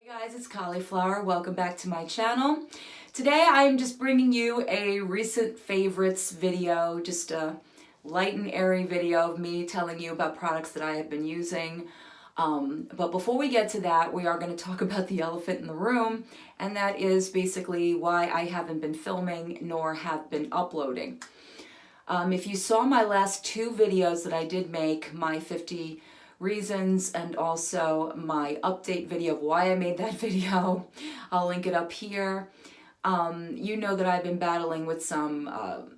Hey guys, it's Cauliflower. Welcome back to my channel. Today I'm just bringing you a recent favorites video, just a light and airy video of me telling you about products that I have been using. But before we get to that, we are going to talk about the elephant in the room, and that is basically why I haven't been filming nor have been uploading. If you saw my last two videos that I did make, my 50 reasons and also my update video of why I made that video, I'll link it up here. You know that I've been battling with some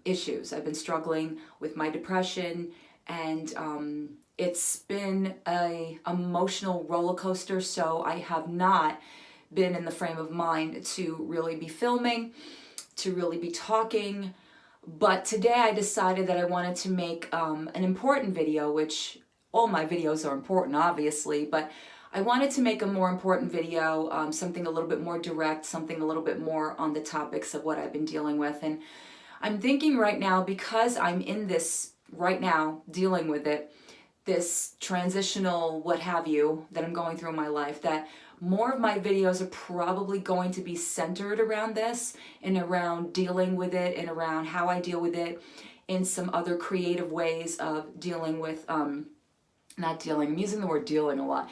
issues. I've been struggling with my depression, and it's been an emotional roller coaster, so I have not been in the frame of mind to really be filming, to really be talking. But today I decided that I wanted to make an important video, which all my videos are important, obviously, but I wanted to make a more important video, something a little bit more direct, something a little bit more on the topics of what I've been dealing with. And I'm thinking right now, because I'm in this right now, dealing with it, this transitional what have you that I'm going through in my life, that more of my videos are probably going to be centered around this and around dealing with it and around how I deal with it in some other creative ways of dealing with, not dealing, I'm using the word dealing a lot,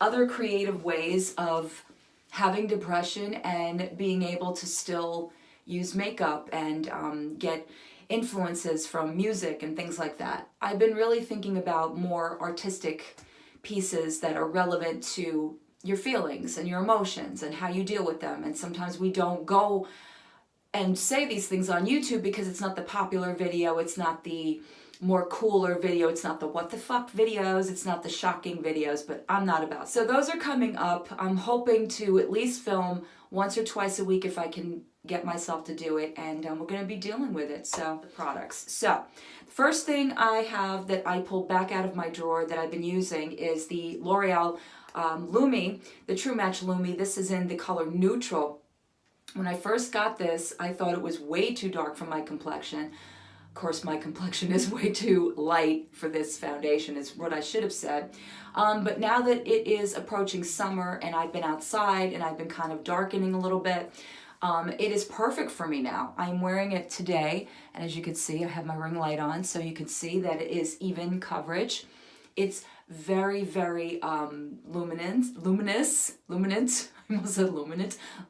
other creative ways of having depression and being able to still use makeup and get influences from music and things like that. I've been really thinking about more artistic pieces that are relevant to your feelings and your emotions and how you deal with them. And sometimes we don't go and say these things on YouTube because it's not the popular video, it's not the more cooler video, it's not the what the fuck videos, it's not the shocking videos, but I'm not about. So those are coming up. I'm hoping to at least film once or twice a week if I can get myself to do it, and we're going to be dealing with it. So the products. So the first thing I have that I pulled back out of my drawer that I've been using is the L'Oreal Lumi, the True Match Lumi. This is in the color neutral. When I first got this, I thought it was way too dark for my complexion. Of course, my complexion is way too light for this foundation, is what I should have said. But now that it is approaching summer and I've been outside and I've been kind of darkening a little bit, it is perfect for me now. I'm wearing it today, and as you can see, I have my ring light on, so you can see that it is even coverage. It's very, very luminous, I almost said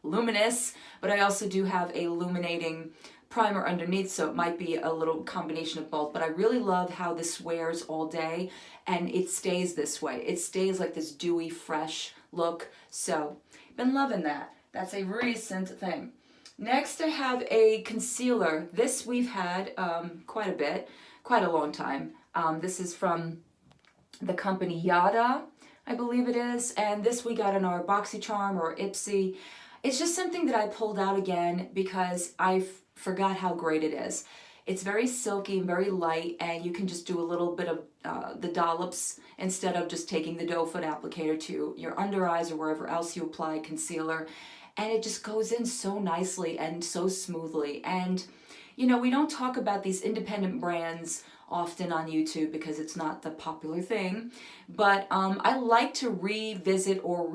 luminous, but I also do have a illuminating primer underneath, so it might be a little combination of both. But I really love how this wears all day, and it stays this way. It stays like this dewy, fresh look, so been loving that. That's a recent thing. Next, I have a concealer. This we've had quite a bit, quite a long time. This is from the company Yada, I believe it is, and this we got in our BoxyCharm or Ipsy. It's just something that I pulled out again because I forgot how great it is. It's very silky and very light, and you can just do a little bit of the dollops instead of just taking the doe foot applicator to your under eyes or wherever else you apply concealer. And it just goes in so nicely and so smoothly. And, you know, we don't talk about these independent brands often on YouTube because it's not the popular thing. But I like to revisit or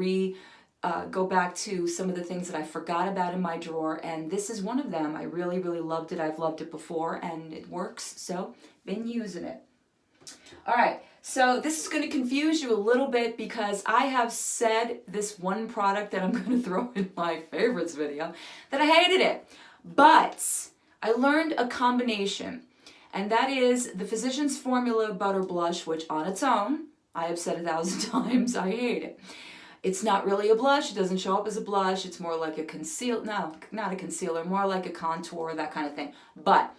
go back to some of the things that I forgot about in my drawer. And this is one of them. I really, really loved it. I've loved it before and it works. So, been using it. All right. So this is going to confuse you a little bit because I have said this one product that I'm going to throw in my favorites video that I hated it. But I learned a combination, and that is the Physicians Formula Butter Blush, which on its own, I have said 1,000 times, I hate it. It's not really a blush. It doesn't show up as a blush. It's more like a concealer. No, not a concealer, more like a contour, that kind of thing. But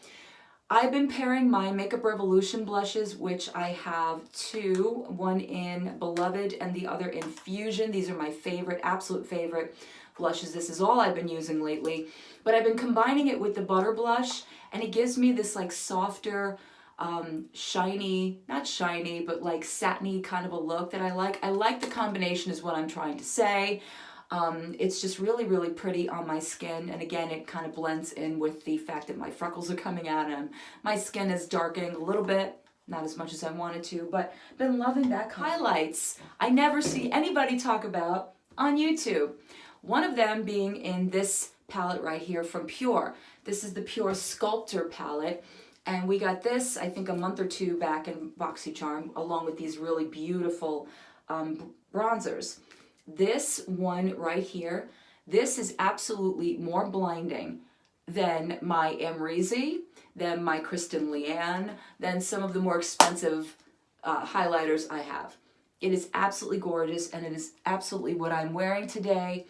I've been pairing my Makeup Revolution blushes, which I have two, one in Beloved and the other in Fusion. These are my favorite, absolute favorite blushes. This is all I've been using lately. But I've been combining it with the Butter Blush, and it gives me this like softer, shiny, not shiny, but like satiny kind of a look that I like. I like the combination is what I'm trying to say. It's just really, really pretty on my skin, and again, it kind of blends in with the fact that my freckles are coming out and my skin is darkening a little bit. not as much as I wanted to, but been loving that. Highlights I never see anybody talk about on YouTube. One of them being in this palette right here from Pure. This is the Pure Sculptor palette. And we got this, I think, a month or two back in BoxyCharm, along with these really beautiful bronzers. This one right here, this is absolutely more blinding than my Amrezy, than my Kristen Leanne, than some of the more expensive highlighters I have. It is absolutely gorgeous, and it is absolutely what I'm wearing today.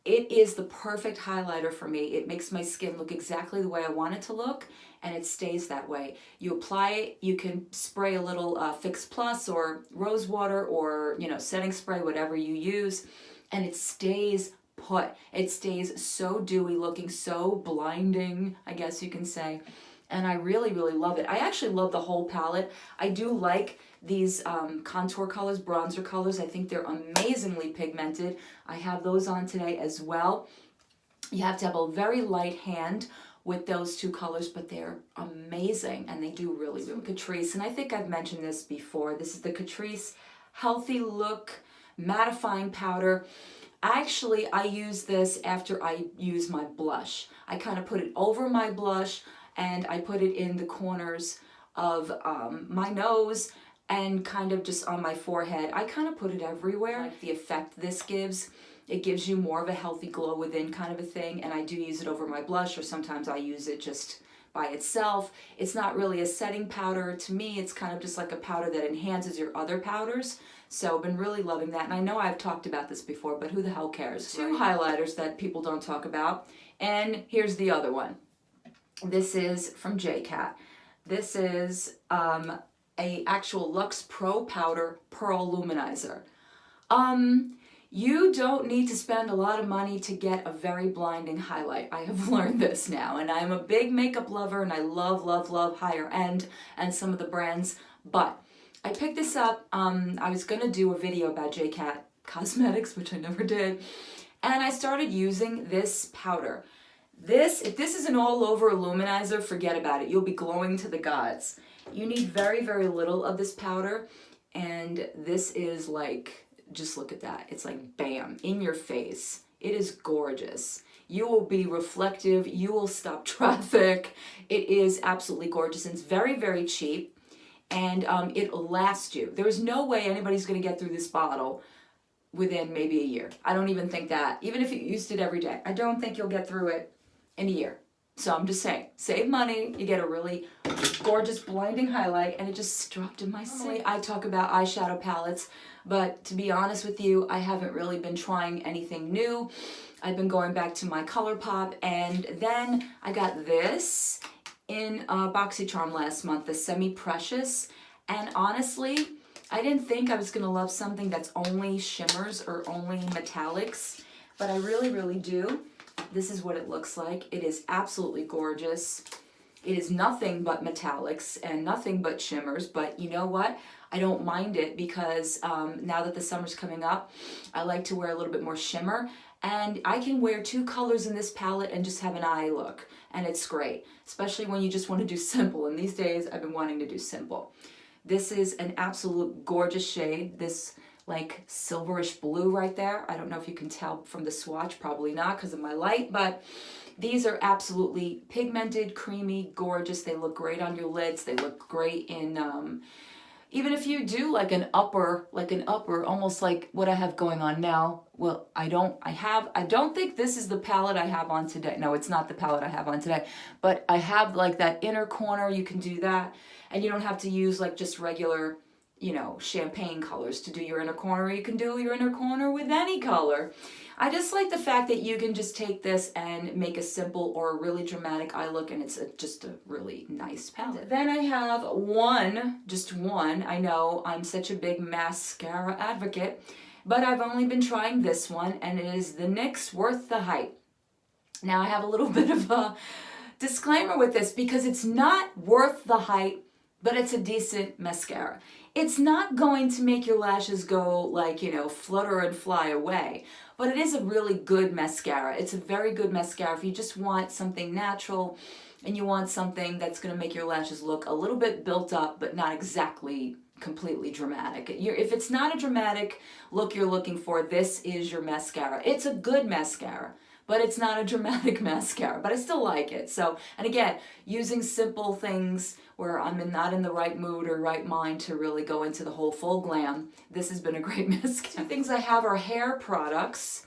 It is the perfect highlighter for me. It makes my skin look exactly the way I want it to look, and it stays that way. You apply it, you can spray a little Fix Plus or rose water or, you know, setting spray, whatever you use, and it stays put. It stays so dewy looking, so blinding, I guess you can say. And I really, really love it. I actually love the whole palette. I do like these contour colors, bronzer colors. I think they're amazingly pigmented. I have those on today as well. You have to have a very light hand with those two colors, but they're amazing, and they do really, really. Catrice, and I think I've mentioned this before. This is the Catrice Healthy Look Mattifying Powder. Actually, I use this after I use my blush. I kind of put it over my blush, and I put it in the corners of my nose and kind of just on my forehead. I kind of put it everywhere. Like the effect this gives. It gives you more of a healthy glow within kind of a thing, and I do use it over my blush, or sometimes I use it just by itself. It's not really a setting powder. To me, it's kind of just like a powder that enhances your other powders. So I've been really loving that, and I know I've talked about this before, but who the hell cares? Two highlighters that people don't talk about, and here's the other one. This is from JCat. This is a actual Luxe Pro Powder Pearl Luminizer. You don't need to spend a lot of money to get a very blinding highlight. I have learned this now, and I'm a big makeup lover, and I love, love, love higher end and some of the brands, but I picked this up. I was going to do a video about JCat Cosmetics, which I never did, and I started using this powder. If this is an all-over luminizer, forget about it. You'll be glowing to the gods. You need very, very little of this powder, and this is like, just look at that. It's like bam, in your face. It is gorgeous. You will be reflective. You will stop traffic. It is absolutely gorgeous. And it's very, very cheap, and it'll last you. There's no way anybody's going to get through this bottle within maybe a year. I don't even think that. Even if you used it every day, I don't think you'll get through it in a year. So I'm just saying, save money, you get a really gorgeous blinding highlight, and it just dropped in my sink. I talk about eyeshadow palettes, but to be honest with you, I haven't really been trying anything new. I've been going back to my ColourPop, and then I got this in BoxyCharm last month, the Semi Precious, and honestly, I didn't think I was gonna love something that's only shimmers or only metallics, but I really, really do. This is what it looks like. It is absolutely gorgeous. It is nothing but metallics and nothing but shimmers, but you know what? I don't mind it because now that the summer's coming up, I like to wear a little bit more shimmer, and I can wear two colors in this palette and just have an eye look, and it's great, especially when you just want to do simple, and these days I've been wanting to do simple. This is an absolute gorgeous shade, this like silverish blue right there. I don't know if you can tell from the swatch, probably not because of my light, but these are absolutely pigmented, creamy, gorgeous. They look great on your lids. They look great in, even if you do like an upper, almost like what I have going on now. Well, I don't think this is the palette I have on today. No, it's not the palette I have on today, but I have like that inner corner. You can do that, and you don't have to use like just regular, you know, champagne colors to do your inner corner. You can do your inner corner with any color. I just like the fact that you can just take this and make a simple or a really dramatic eye look, and it's just a really nice palette. Then I have just one. I know I'm such a big mascara advocate, but I've only been trying this one, and it is the NYX Worth the Hype. Now I have a little bit of a disclaimer with this because it's not worth the hype, but it's a decent mascara. It's not going to make your lashes go like, you know, flutter and fly away, but it is a really good mascara. It's a very good mascara if you just want something natural and you want something that's going to make your lashes look a little bit built up, but not exactly completely dramatic. If it's not a dramatic look you're looking for, this is your mascara. It's a good mascara, but it's not a dramatic mascara, but I still like it. So, and again, using simple things where I'm not in the right mood or right mind to really go into the whole full glam, this has been a great mascara. Two things I have are hair products.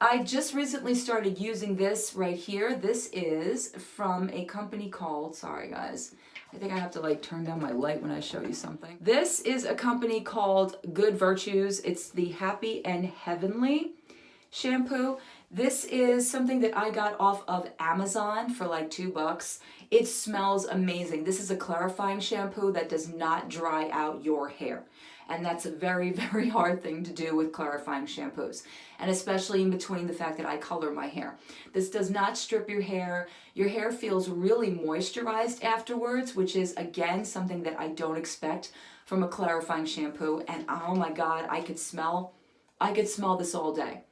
I just recently started using this right here. This is from a company called, sorry guys, I think I have to like turn down my light when I show you something. This is a company called Good Virtues. It's the Happy and Heavenly shampoo. This is something that I got off of Amazon for like $2. It smells amazing. This is a clarifying shampoo that does not dry out your hair. And that's a very, very hard thing to do with clarifying shampoos. And especially in between the fact that I color my hair. This does not strip your hair. Your hair feels really moisturized afterwards, which is, again, something that I don't expect from a clarifying shampoo. And oh my God, I could smell this all day.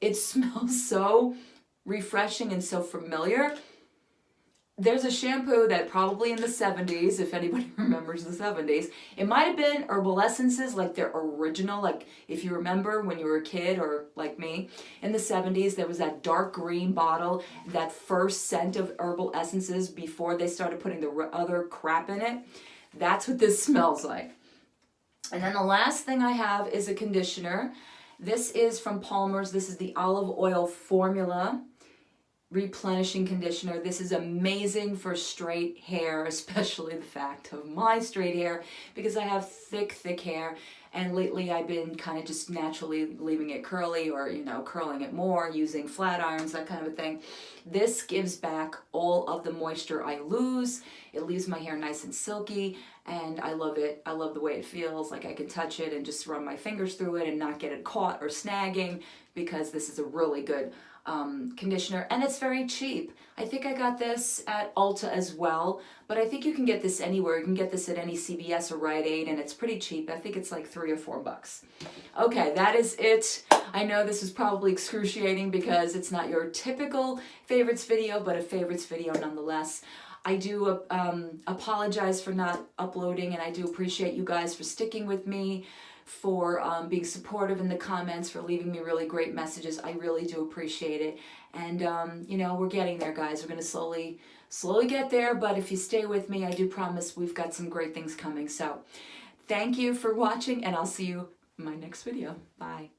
It smells so refreshing and so familiar. There's a shampoo that probably in the 70s, if anybody remembers the 70s, it might have been Herbal Essences, like their original, like if you remember when you were a kid or like me, in the 70s there was that dark green bottle, that first scent of Herbal Essences before they started putting the other crap in it. That's what this smells like. And then the last thing I have is a conditioner. This is from Palmer's. This is the olive oil formula replenishing conditioner. This is amazing for straight hair, especially the fact of my straight hair, because I have thick hair, and lately I've been kind of just naturally leaving it curly, or curling it more using flat irons, that kind of a thing. This gives back all of the moisture I lose. It leaves my hair nice and silky, and I love it. I love the way it feels, like I can touch it and just run my fingers through it and not get it caught or snagging, because this is a really good conditioner, and it's very cheap. I think I got this at Ulta as well, but I think you can get this anywhere. You can get this at any CVS or Rite Aid, and it's pretty cheap. I think it's like $3 or $4. Okay, that is it. I know this is probably excruciating because it's not your typical favorites video, but a favorites video nonetheless. I do apologize for not uploading, and I do appreciate you guys for sticking with me, for being supportive in the comments, for leaving me really great messages. I really do appreciate it. And we're getting there, guys. We're going to slowly get there, but if you stay with me, I do promise we've got some great things coming. So thank you for watching, and I'll see you in my next video. Bye.